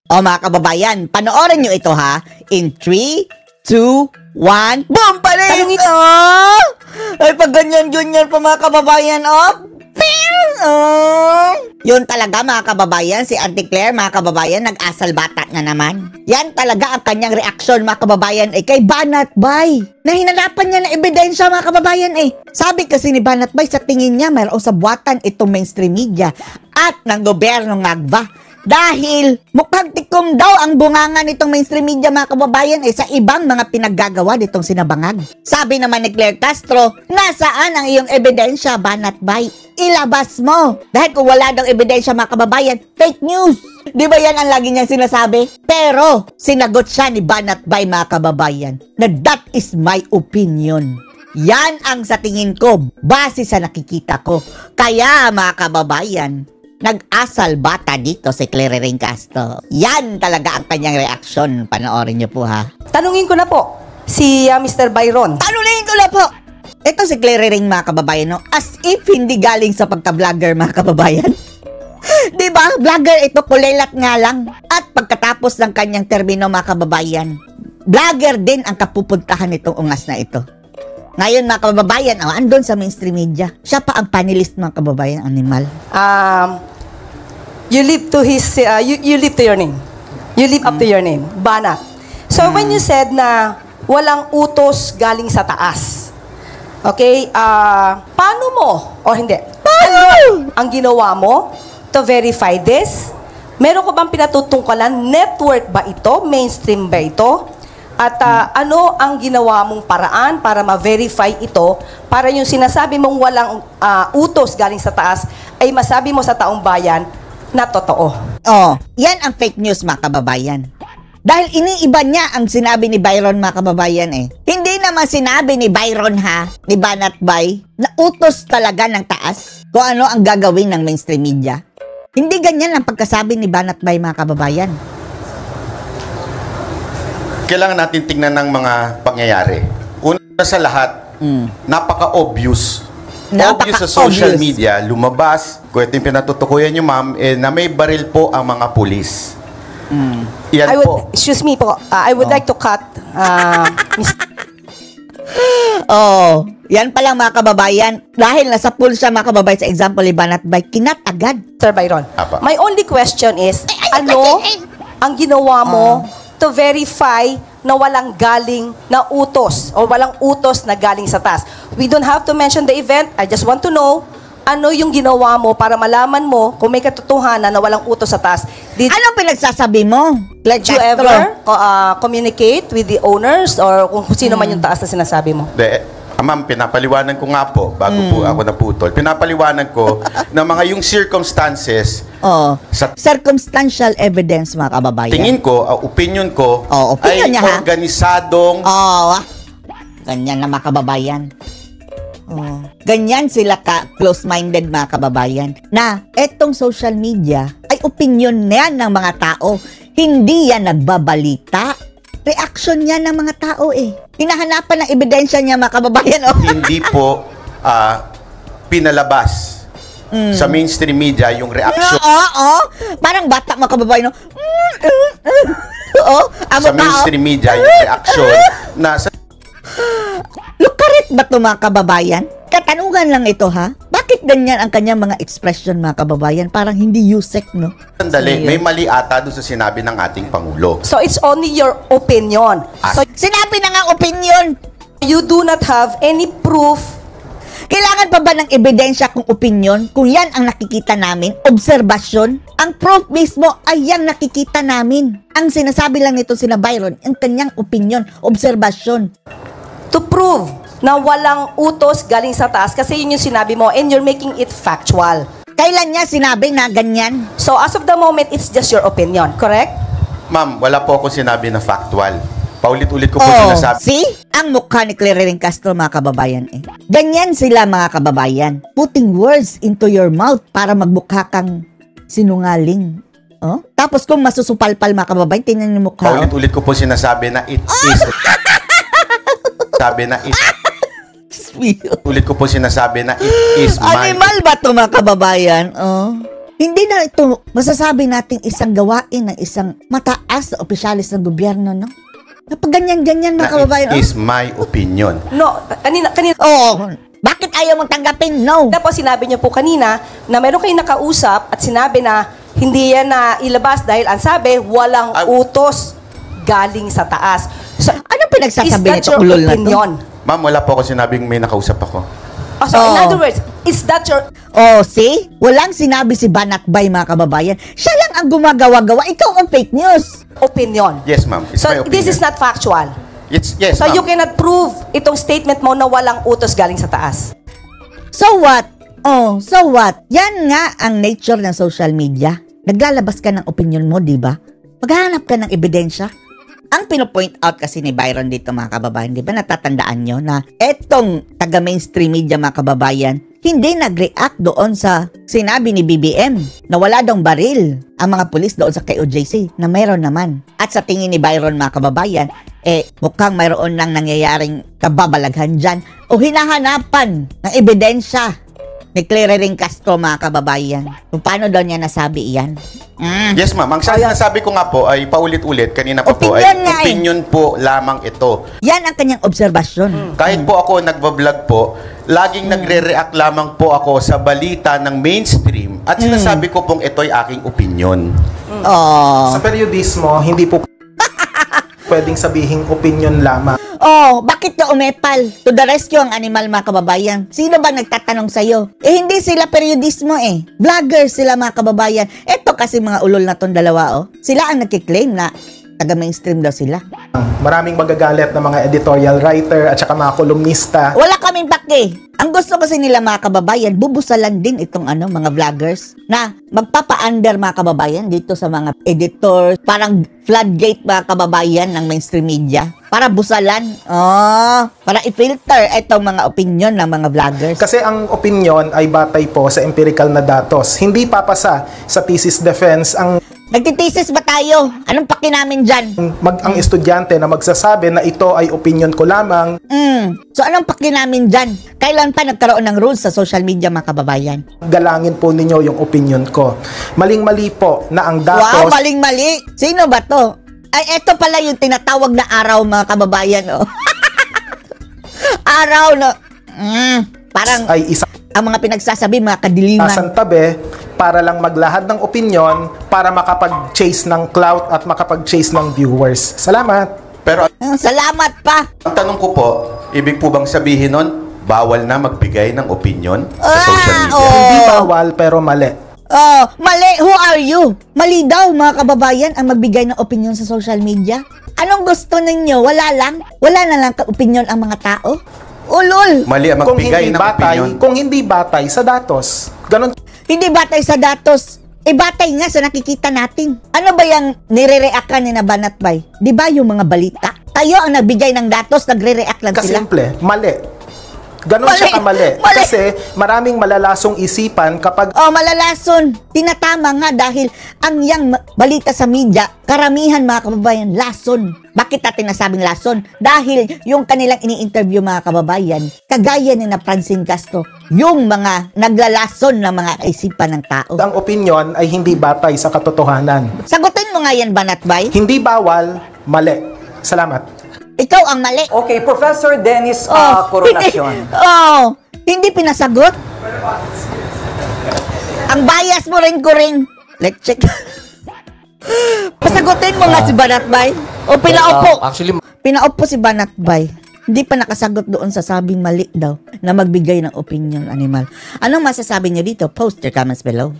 O mga kababayan, panoorin nyo ito ha. In 3, 2, 1, boom! Paling! Oh! Ay, pag ganyan-ganyan pa mga kababayan, oh! Ping! Oh! Yun talaga mga kababayan, si Auntie Claire, mga kababayan, nag-asal bata na naman. Yan talaga ang kanyang reaksyon mga kababayan kay Banat Bay. Nahinanapan niya na ebidensya mga kababayan Sabi kasi ni Banat Bay, sa tingin niya mayroong sabuatan itong mainstream media at ng gobyerno ngagba. Dahil mukhang tikom daw ang bunganga nitong mainstream media mga kababayan sa ibang mga pinaggagawa nitong sinabangag. Sabi naman ni Claire Castro, nasaan ang iyong ebidensya, Banat Bay? Ilabas mo. Dahil kung wala daw ebidensya mga kababayan, fake news. Di ba yan ang lagi niyang sinasabi? Pero sinagot siya ni Banat Bay mga kababayan na that is my opinion. Yan ang sa tingin ko base sa nakikita ko. Kaya mga kababayan, nag-asal bata dito si Claire Castro. Yan talaga ang kanyang reaksyon. Panoorin niyo po ha. Tanungin ko na po si Mr. Byron. Tanungin ko na po. Ito si Claire mga kababayan, no? As if hindi galing sa pagka-vlogger mga kababayan. Diba? Vlogger ito, kulelat nga lang. At pagkatapos ng kanyang termino mga kababayan, vlogger din ang kapupuntahan nitong ungas na ito. Ngayon mga kababayan, andun sa mainstream media. Siya pa ang panelist mga kababayan, animal. You live to his, you live to your name. You live up to your name, Banat. So when you said na walang utos galing sa taas, okay, paano mo, o hindi, ano ang ginawa mo to verify this? Meron ko bang pinatutungkalan? Network ba ito? Mainstream ba ito? At ano ang ginawa mong paraan para ma-verify ito para yung sinasabi mong walang utos galing sa taas ay masabi mo sa taong bayan na totoo? Oh, yan ang fake news mga kababayan. Dahil iniiba niya ang sinabi ni Byron mga kababayan Hindi naman sinabi ni Byron ni Banat Bay, na utos talaga ng taas kung ano ang gagawin ng mainstream media. Hindi ganyan ang pagkasabi ni Banat Bay mga kababayan. Kailangan natin tingnan ng mga pangyayari. Una sa lahat, napaka-obvious. Obvious sa social media, lumabas, kung ito yung pinatutukuyan nyo ma'am, na may baril po ang mga pulis. Yan po. Excuse me po, I would like to cut yan palang mga kababayan. Dahil nasa pool siya mga kababayan sa example ni Banat Bay, kinat agad. Sir Byron, Apa. my only question is, ano ang ginawa mo to verify na walang galing na utos o walang utos na galing sa taas? We don't have to mention the event. I just want to know ano yung ginawa mo para malaman mo kung may katotohanan na walang utos sa taas. Anong pinagsasabi mo? Did you ever communicate with the owners or kung sino man yung taas na sinasabi mo? Ma'am, pinapaliwanan ko nga po, bago po ako naputol, pinapaliwanan ko na mga yung circumstances circumstantial evidence mga kababayan. Tingin ko, opinion ko, opinion ay niya, organisadong ganyan na mga kababayan. Ganyan sila close-minded mga kababayan na etong social media ay opinion na yan ng mga tao. Hindi yan nagbabalita. Reaction niya ng mga tao Hinahanapan ng ebidensya niya mga kababayan. Hindi po pinalabas sa mainstream media yung reaction. Parang bata mga kababayan. Sa mainstream media yung reaction na sa... Lukarit ba ito mga kababayan? Katanungan lang ito Bakit ganyan ang kanyang mga expression mga kababayan? Parang hindi yusek, no? Sandali, may mali ata doon sa sinabi ng ating Pangulo. So it's only your opinion. So sinabi na nga opinion. You do not have any proof. Kailangan pa ba ng ebidensya kung opinion? Kung yan ang nakikita namin, obserbasyon, ang proof mismo ay yan nakikita namin. Ang sinasabi lang nito sina Byron, ang kanyang opinion, obserbasyon. To prove na walang utos galing sa taas kasi yun yung sinabi mo and you're making it factual. Kailan niya sinabi na ganyan? So as of the moment, it's just your opinion, correct? Ma'am, wala po ako sinabi na factual. Paulit-ulit ko po sinasabi. See? Ang mukha ni Claire Castro mga kababayan Ganyan sila mga kababayan. Putting words into your mouth para magmukha kang sinungaling. Tapos kung masusupalpal mga kababayan, tingnan niyo mukha. Paulit-ulit ko po sinasabi na it is. Sabi na it Ulit ko po sinasabi na it is my... Animal ba ito mga kababayan? Hindi na ito masasabi nating isang gawain ng isang mataas na opisyalis ng gobyerno, no? Kapag ganyan-ganyan, mga kababayan. It is my opinion. No, kanina, Oo. Bakit ayaw mong tanggapin? No. tapos sinabi niyo po kanina na meron kayong nakausap at sinabi na hindi yan na ilabas dahil ang sabi, walang utos galing sa taas. So, Anong pinagsasabi is that nito, your ulol na to? opinion? Ma'am, wala po ako sinabing may nakausap ako. So, in Oo. other words, is that your Oh, see? Walang sinabi si Banatbay, mga kababayan. Siya lang ang gumagawa-gawa. Ikaw ang fake news. opinion? Yes, ma'am. It's So, my opinion. this is not factual. Yes, So, ma'am. you cannot prove itong statement mo na walang utos galing sa taas. So what? Oh, so what? Yan nga ang nature ng social media. Naglalabas ka ng opinion mo, di ba? Maghahanap ka ng ebidensya. Ang pinopoint out kasi ni Byron dito, mga kababayan, di ba natatandaan nyo na etong taga-mainstream media, mga kababayan, hindi nag-react doon sa sinabi ni BBM na wala daw baril ang mga pulis doon sa KOJC na mayroon naman. At sa tingin ni Byron, mga kababayan, mukhang mayroon lang nangyayaring kababalaghan dyan o hinahanapan ng ebidensya ni Claire Castro, mga kababayan. Kung paano daw niya nasabi iyan? Yes, ma'am. Ang sinasabi ko nga po ay paulit-ulit. Kanina pa po Opinion ay nga eh. opinion po lamang ito. Yan ang kanyang obserbasyon. Kahit po ako nagbablog po, laging nagre-react lamang po ako sa balita ng mainstream at sinasabi ko pong ito'y aking opinion. Oh. Sa periodismo, hindi po pwedeng sabihing opinion lamang. Oh, bakit ka umepal? To the rescue ang animal, mga kababayan. Sino ba nagtatanong sa'yo? Hindi sila periodismo Vloggers sila, mga kababayan. Eto kasi mga ulol na tong dalawa, Sila ang nagkiklaim na taga-mainstream daw sila. Maraming magagalit na mga editorial writer at saka mga kolumnista. Wala kaming baki. Ang gusto kasi nila, mga kababayan, bubusalan din itong mga vloggers na magpapa-under, mga kababayan, dito sa mga editors. Parang floodgate, mga kababayan, ng mainstream media. Para busalan. Para i-filter itong mga opinion ng mga vloggers. Kasi ang opinion ay batay po sa empirical na datos. Hindi papasa sa thesis defense ang Nagtitesis ba tayo? Anong paki namin dyan? ang estudyante na magsasabi na ito ay opinion ko lamang. So anong paki namin dyan? Kailan pa nagkaroon ng rules sa social media, mga kababayan? Galangin po ninyo yung opinion ko. Maling-mali po na ang Wow, datos maling-mali. Sino ba to? Ay, eto pala yung tinatawag na araw, mga kababayan, Araw na, parang ay isang ang mga pinagsasabi, mga kadiliman. tabi para lang maglahad ng opinion para makapag-chase ng clout at makapag-chase ng viewers. Salamat! Pero Salamat pa. ang tanong ko po, ibig po bang sabihin nun, bawal na magbigay ng opinion sa social media? Hindi bawal pero mali. Mali. Who are you? Mali daw, mga kababayan, ang magbigay ng opinion sa social media. Anong gusto ninyo? Wala lang? Wala na lang ka-opinion ang mga tao? Ulol. Mali ang magbigay ng opinion. Kung hindi batay sa datos. Ganon. Hindi batay sa datos. Batay nga sa nakikita natin. Ano ba yung nire-react ka ni na Banatbay? Di ba yung mga balita? Tayo ang nagbigay ng datos, nagre-react lang sila. Kasimple, mali. Ganon Mali. siya kamali. Mali. Kasi maraming malalasong isipan kapag Malalason. Tinatama nga dahil ang yang balita sa media, karamihan, mga kababayan, lason. Bakit natin nasabing lason? Dahil yung kanilang ini-interview, mga kababayan, kagaya ni na Francine Castro, yung mga naglalason ng mga kaisipan ng tao. ang opinion ay hindi batay sa katotohanan. Sagutin mo nga yan, Banatbay. Hindi bawal, mali. Salamat. Ikaw ang mali. Okay, Professor Dennis Coronation. Hindi pinasagot. Ang bias mo rin ko rin. Let's check. Pasagutin mo nga si Banatbay. O pinaupo. Actually, Pinaupo si Banatbay. Hindi pa nakasagot doon sa sabing mali daw na magbigay ng opinion animal. Anong masasabi niyo dito? Post your comments below.